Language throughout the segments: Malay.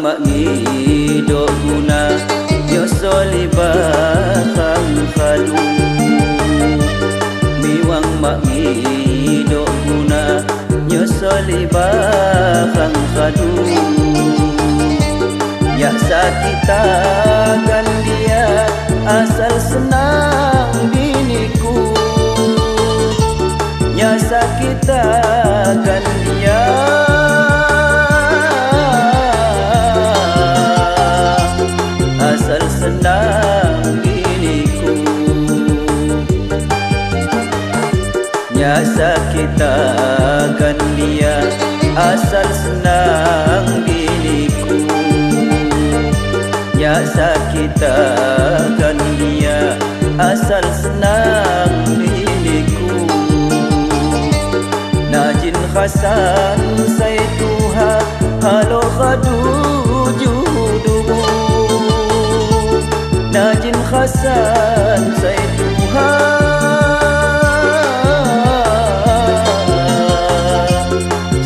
mangido guna yo solibahang khalu miwang mangido guna yo solibahang khalu ya sakita kan dia asal senang biniku ya sakita kan dia asal senang biniku ya sakita kan dia asal senang biniku ya sakita kan dia asal senang biniku najin khasan saituha halo khadu judumu najin khasan saituha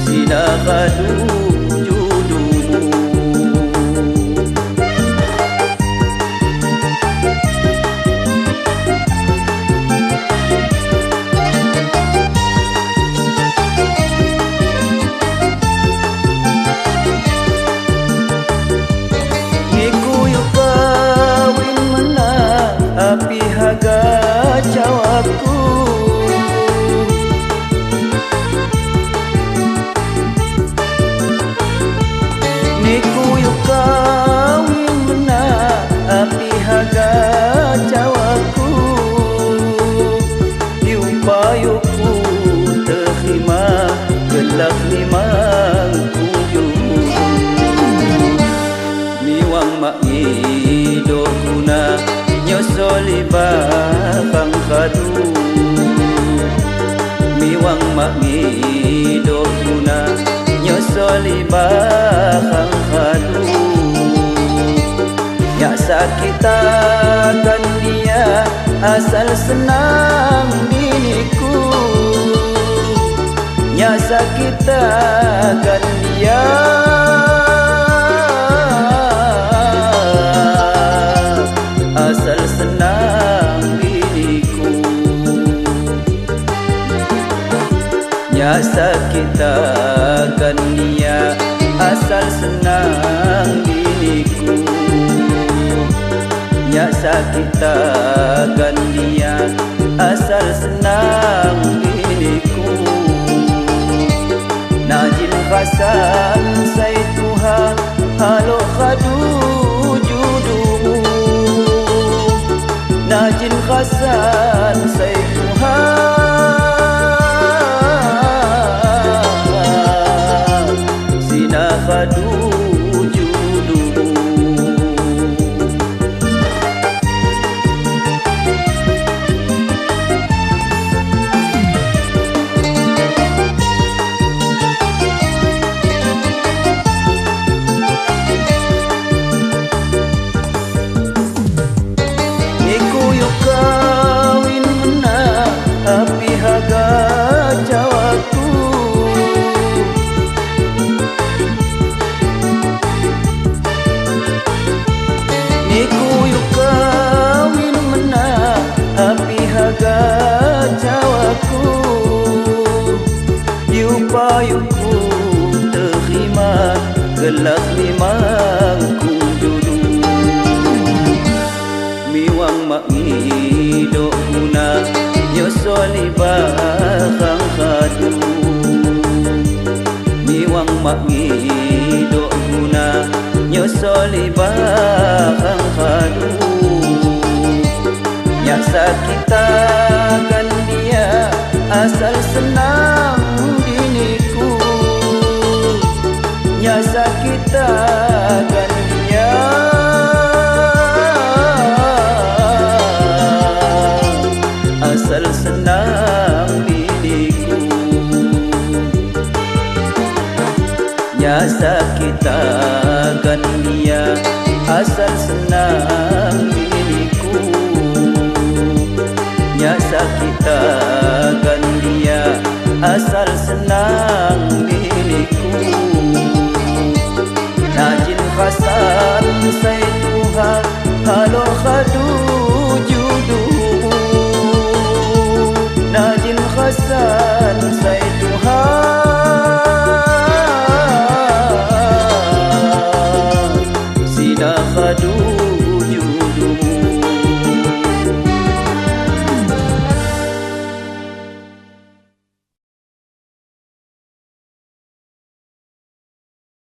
sina khadu api haga cawaku niku yuk kawin mena api haga cawaku diupayuku terima gelak limang kuyung miwang makido guna nyusolibahang khadu miwang makido guna nyusolibahang khadu ya sakita kan dia asal senang biniku ya sakita kan dia asal senang biniku ya sakita kan dia asal senang biniku ya sakita kan dia asal senang biniku najin khasan saituha halo khadu judumu najin khasan saituha sina khadu judumu niku yuk kawin mena api haga cawaku niku yuk kawin mena api haga cawaku diupayuku terima gelak limang kuyung miwang makido guna yo solibahang khadu miwang makido guna yo solibahang khadu ya sakita kan dia asal senang biniku ya sakita kan dia asal senang biniku ya sakita kan dia asal senang biniku ya sakita kan dia asal senang biniku najin Hasan Saituha halo khadu judu Najin Hasan Saituha Sina khadu